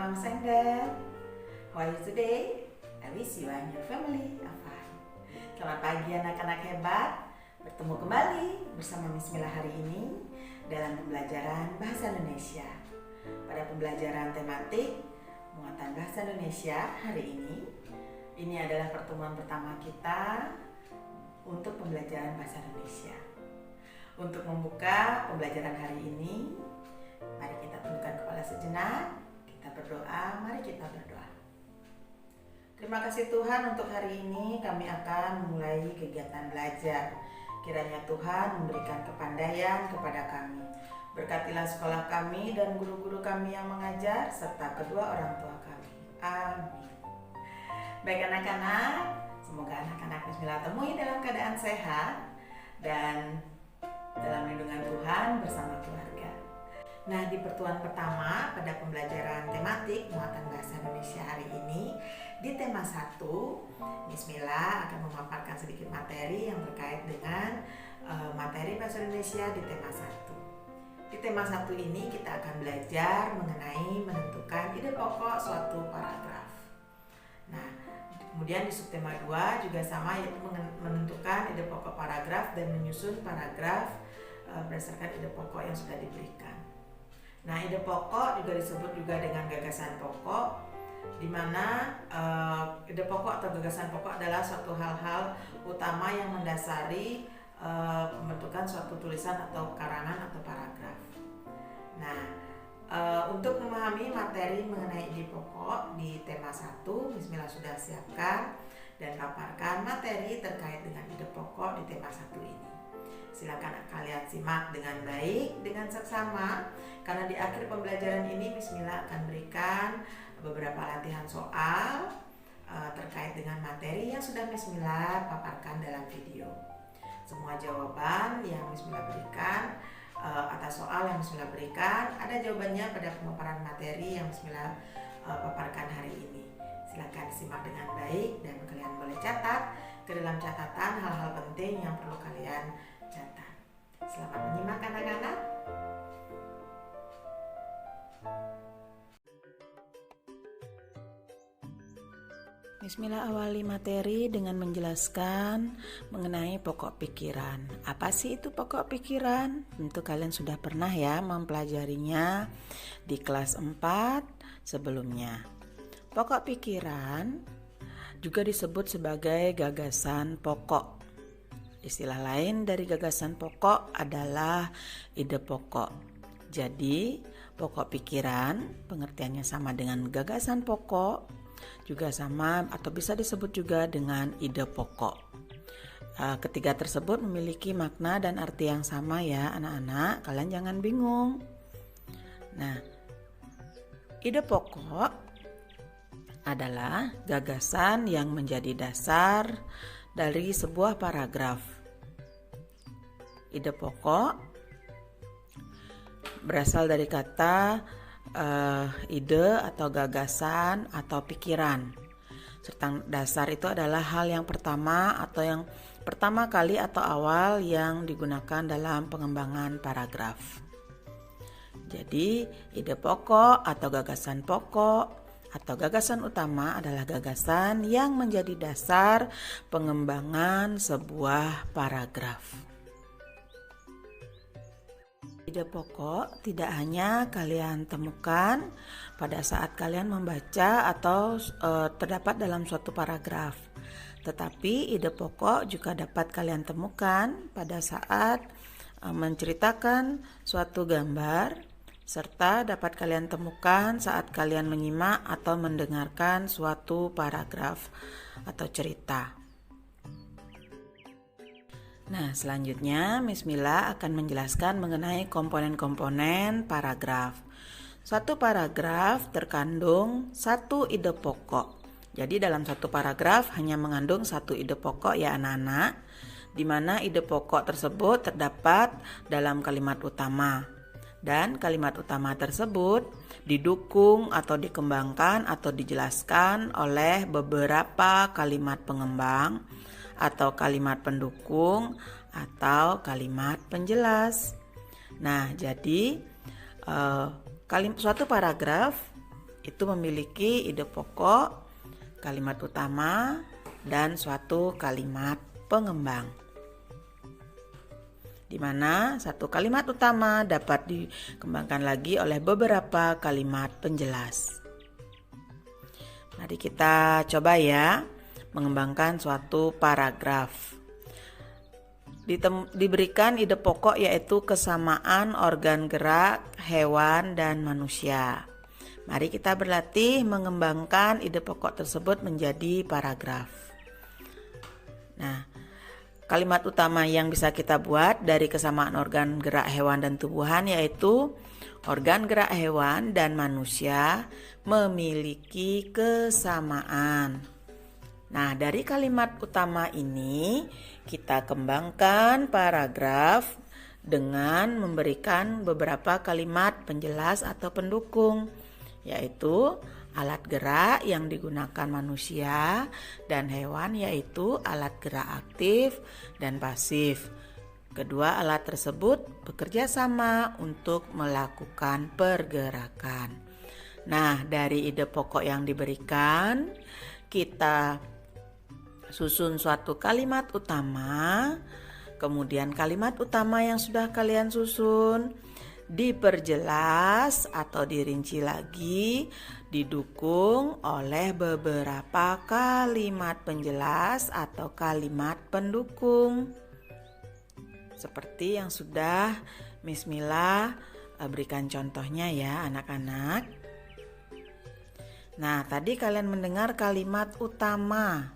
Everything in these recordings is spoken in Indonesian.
Mom Sender. How are you today? I wish you and your family are fine. Selamat pagi anak-anak hebat. Bertemu kembali bersama Miss Mila hari ini dalam pembelajaran Bahasa Indonesia. Pada pembelajaran tematik muatan Bahasa Indonesia hari ini adalah pertemuan pertama kita untuk pembelajaran Bahasa Indonesia. Untuk membuka pembelajaran hari ini, mari kita tundukkan kepala sejenak, kita berdoa, mari kita berdoa. Terima kasih Tuhan untuk hari ini kami akan memulai kegiatan belajar. Kiranya Tuhan memberikan kepandaian kepada kami. Berkatilah sekolah kami dan guru-guru kami yang mengajar, serta kedua orang tua kami. Amin. Baik anak-anak, semoga anak-anak Bismillah temui dalam keadaan sehat dan dalam lindungan Tuhan bersama keluarga. Nah, di pertemuan pertama pada pembelajaran tematik muatan Bahasa Indonesia hari ini, di tema 1, Bismillah akan memaparkan sedikit materi yang terkait dengan materi Bahasa Indonesia di tema 1. Di tema 1 ini kita akan belajar mengenai menentukan ide pokok suatu paragraf. Nah, kemudian di subtema 2 juga sama, yaitu menentukan ide pokok paragraf dan menyusun paragraf berdasarkan ide pokok yang sudah diberikan. Nah, ide pokok juga disebut juga dengan gagasan pokok, di mana ide pokok atau gagasan pokok adalah suatu hal-hal utama yang mendasari pembentukan suatu tulisan atau karangan atau paragraf. Nah, untuk memahami materi mengenai ide pokok di tema 1, Bismillah sudah siapkan dan paparkan materi terkait dengan ide pokok di tema 1 ini. Silakan kalian simak dengan baik, dengan seksama, karena di akhir pembelajaran ini Bismillah akan berikan beberapa latihan soal terkait dengan materi yang sudah Bismillah paparkan dalam video. Semua jawaban yang Bismillah berikan atas soal yang Bismillah berikan, ada jawabannya pada pemaparan materi yang Bismillah paparkan hari ini. Silakan disimak dengan baik dan kalian boleh catat ke dalam catatan hal-hal penting yang perlu kalian catat. Selamat menyimak anak-anak. Bismillah awali materi dengan menjelaskan mengenai pokok pikiran. Apa sih itu pokok pikiran? Tentu kalian sudah pernah ya mempelajarinya di kelas 4 sebelumnya. Pokok pikiran juga disebut sebagai gagasan pokok. Istilah lain dari gagasan pokok adalah ide pokok. Jadi, pokok pikiran pengertiannya sama dengan gagasan pokok, juga sama atau bisa disebut juga dengan ide pokok. Ketiga tersebut memiliki makna dan arti yang sama ya anak-anak, kalian jangan bingung. Nah, ide pokok adalah gagasan yang menjadi dasar dari sebuah paragraf. Ide pokok berasal dari kata ide atau gagasan atau pikiran. Serta dasar itu adalah hal yang pertama atau yang pertama kali atau awal yang digunakan dalam pengembangan paragraf. Jadi, ide pokok atau gagasan pokok atau gagasan utama adalah gagasan yang menjadi dasar pengembangan sebuah paragraf. Ide pokok tidak hanya kalian temukan pada saat kalian membaca atau terdapat dalam suatu paragraf, tetapi ide pokok juga dapat kalian temukan pada saat menceritakan suatu gambar, serta dapat kalian temukan saat kalian menyimak atau mendengarkan suatu paragraf atau cerita. Nah, selanjutnya Miss Mila akan menjelaskan mengenai komponen-komponen paragraf. Suatu paragraf terkandung satu ide pokok. Jadi dalam satu paragraf hanya mengandung satu ide pokok ya anak-anak, di mana ide pokok tersebut terdapat dalam kalimat utama. Dan kalimat utama tersebut didukung atau dikembangkan atau dijelaskan oleh beberapa kalimat pengembang atau kalimat pendukung atau kalimat penjelas. Nah, jadi suatu paragraf itu memiliki ide pokok, kalimat utama, dan suatu kalimat pengembang. Di mana satu kalimat utama dapat dikembangkan lagi oleh beberapa kalimat penjelas. Mari kita coba ya mengembangkan suatu paragraf. Diberikan ide pokok yaitu kesamaan organ gerak hewan dan manusia. Mari kita berlatih mengembangkan ide pokok tersebut menjadi paragraf. Nah, kalimat utama yang bisa kita buat dari kesamaan organ gerak hewan dan tumbuhan yaitu organ gerak hewan dan manusia memiliki kesamaan. Nah, dari kalimat utama ini kita kembangkan paragraf dengan memberikan beberapa kalimat penjelas atau pendukung, yaitu alat gerak yang digunakan manusia dan hewan yaitu alat gerak aktif dan pasif. Kedua alat tersebut bekerja sama untuk melakukan pergerakan. Nah, dari ide pokok yang diberikan, kita susun suatu kalimat utama, kemudian kalimat utama yang sudah kalian susun diperjelas atau dirinci lagi, didukung oleh beberapa kalimat penjelas atau kalimat pendukung. Seperti yang sudah Miss Mila berikan contohnya ya anak-anak. Nah, tadi kalian mendengar kalimat utama.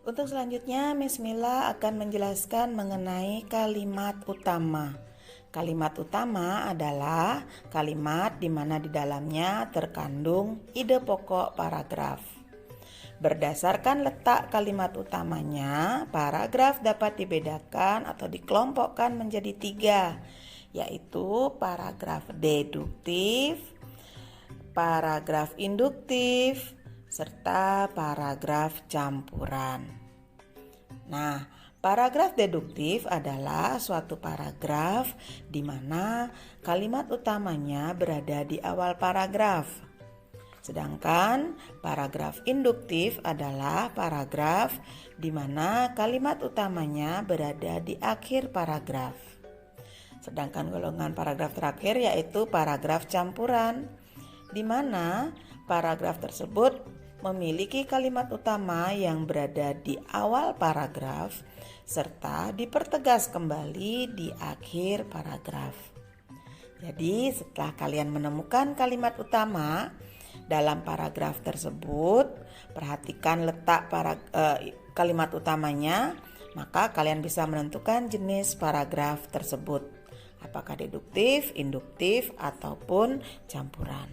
Untuk selanjutnya, Miss Mila akan menjelaskan mengenai kalimat utama. Kalimat utama adalah kalimat di mana di dalamnya terkandung ide pokok paragraf. Berdasarkan letak kalimat utamanya, paragraf dapat dibedakan atau dikelompokkan menjadi 3, yaitu paragraf deduktif, paragraf induktif, serta paragraf campuran. Nah, paragraf deduktif adalah suatu paragraf di mana kalimat utamanya berada di awal paragraf. Sedangkan paragraf induktif adalah paragraf di mana kalimat utamanya berada di akhir paragraf. Sedangkan golongan paragraf terakhir yaitu paragraf campuran, di mana paragraf tersebut memiliki kalimat utama yang berada di awal paragraf serta dipertegas kembali di akhir paragraf. Jadi setelah kalian menemukan kalimat utama dalam paragraf tersebut, perhatikan letak kalimat utamanya, maka kalian bisa menentukan jenis paragraf tersebut, apakah deduktif, induktif, ataupun campuran.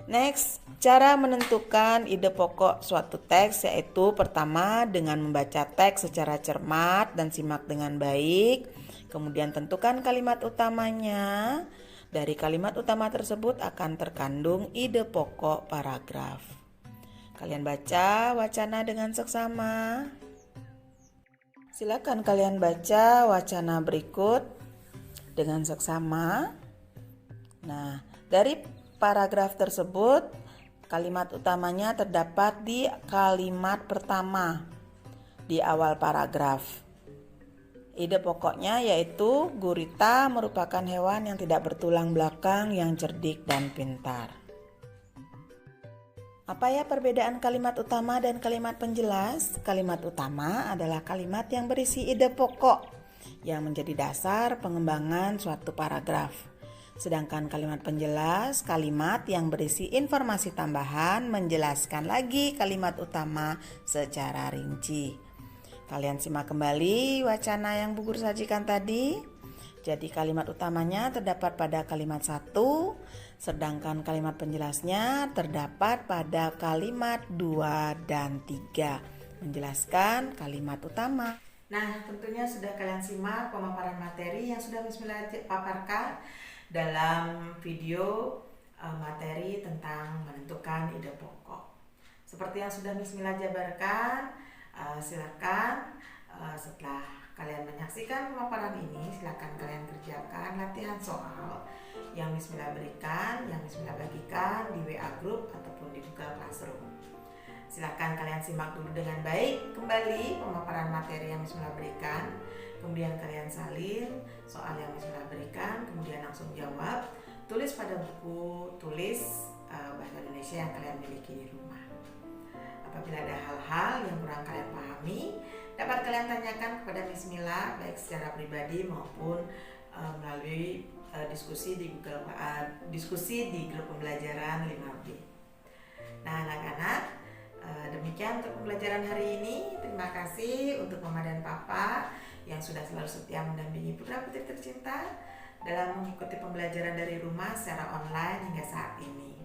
Next, cara menentukan ide pokok suatu teks yaitu pertama dengan membaca teks secara cermat dan simak dengan baik. Kemudian tentukan kalimat utamanya. Dari kalimat utama tersebut akan terkandung ide pokok paragraf. Kalian baca wacana dengan seksama. Silakan kalian baca wacana berikut dengan seksama. Nah, dari paragraf tersebut, kalimat utamanya terdapat di kalimat pertama di awal paragraf. Ide pokoknya yaitu gurita merupakan hewan yang tidak bertulang belakang, yang cerdik dan pintar. Apa ya perbedaan kalimat utama dan kalimat penjelas? Kalimat utama adalah kalimat yang berisi ide pokok yang menjadi dasar pengembangan suatu paragraf. Sedangkan kalimat penjelas, kalimat yang berisi informasi tambahan menjelaskan lagi kalimat utama secara rinci. Kalian simak kembali wacana yang Bu Guru sajikan tadi. Jadi kalimat utamanya terdapat pada kalimat 1, sedangkan kalimat penjelasnya terdapat pada kalimat 2 dan 3, menjelaskan kalimat utama. Nah, tentunya sudah kalian simak pemaparan materi yang sudah Bismillah paparkan dalam video materi tentang menentukan ide pokok. Seperti yang sudah Bismillah jabarkan, silakan setelah kalian menyaksikan pemaparan ini, silakan kalian kerjakan latihan soal yang Miss Mila berikan, yang Miss Mila bagikan di WA Group ataupun di Google Classroom. Silakan kalian simak dulu dengan baik kembali pemaparan materi yang Miss Mila berikan, kemudian kalian salin soal yang Miss Mila berikan, kemudian langsung jawab, tulis pada buku tulis bahasa Indonesia yang kalian miliki di rumah. Apabila ada hal-hal yang kurang kalian pahami, dapat kalian tanyakan kepada Miss Mila baik secara pribadi maupun melalui diskusi di grup pembelajaran 5B. Nah, anak-anak, demikian untuk pembelajaran hari ini. Terima kasih untuk Mama dan Papa yang sudah selalu setia mendampingi putra-putri tercinta dalam mengikuti pembelajaran dari rumah secara online hingga saat ini.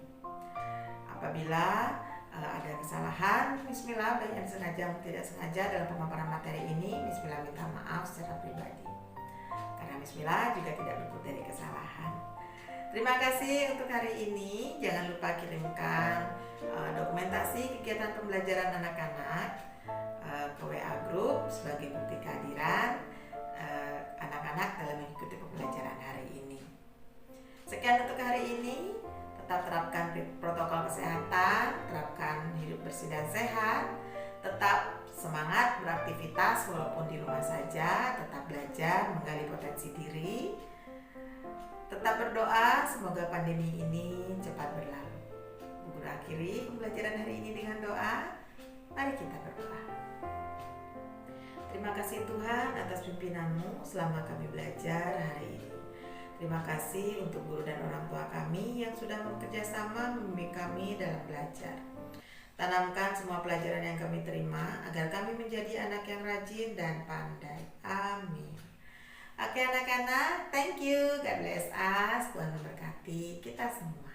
Apabila ada kesalahan Miss Mila baik yang sengaja maupun tidak sengaja dalam pemaparan materi ini, Miss Mila minta maaf secara pribadi karena Miss Mila juga tidak luput dari kesalahan. Terima kasih untuk hari ini. Jangan lupa kirimkan dokumentasi kegiatan pembelajaran anak-anak ke WA Group sebagai bukti kehadiran anak-anak dalam mengikuti pembelajaran hari ini. Sekian untuk hari ini. Tetap terapkan protokol kesehatan, terapkan hidup bersih dan sehat, tetap semangat beraktivitas walaupun di rumah saja, tetap belajar, menggali potensi diri, tetap berdoa semoga pandemi ini cepat berlalu. Bu Guru akhiri pembelajaran hari ini dengan doa. Mari kita berdoa. Terima kasih Tuhan atas pimpinanmu selama kami belajar hari ini. Terima kasih untuk guru dan orang tua kami yang sudah bekerja sama membimbing kami dalam belajar. Tanamkan semua pelajaran yang kami terima agar kami menjadi anak yang rajin dan pandai. Amin. Oke anak-anak, thank you. God bless us. Tuhan memberkati kita semua.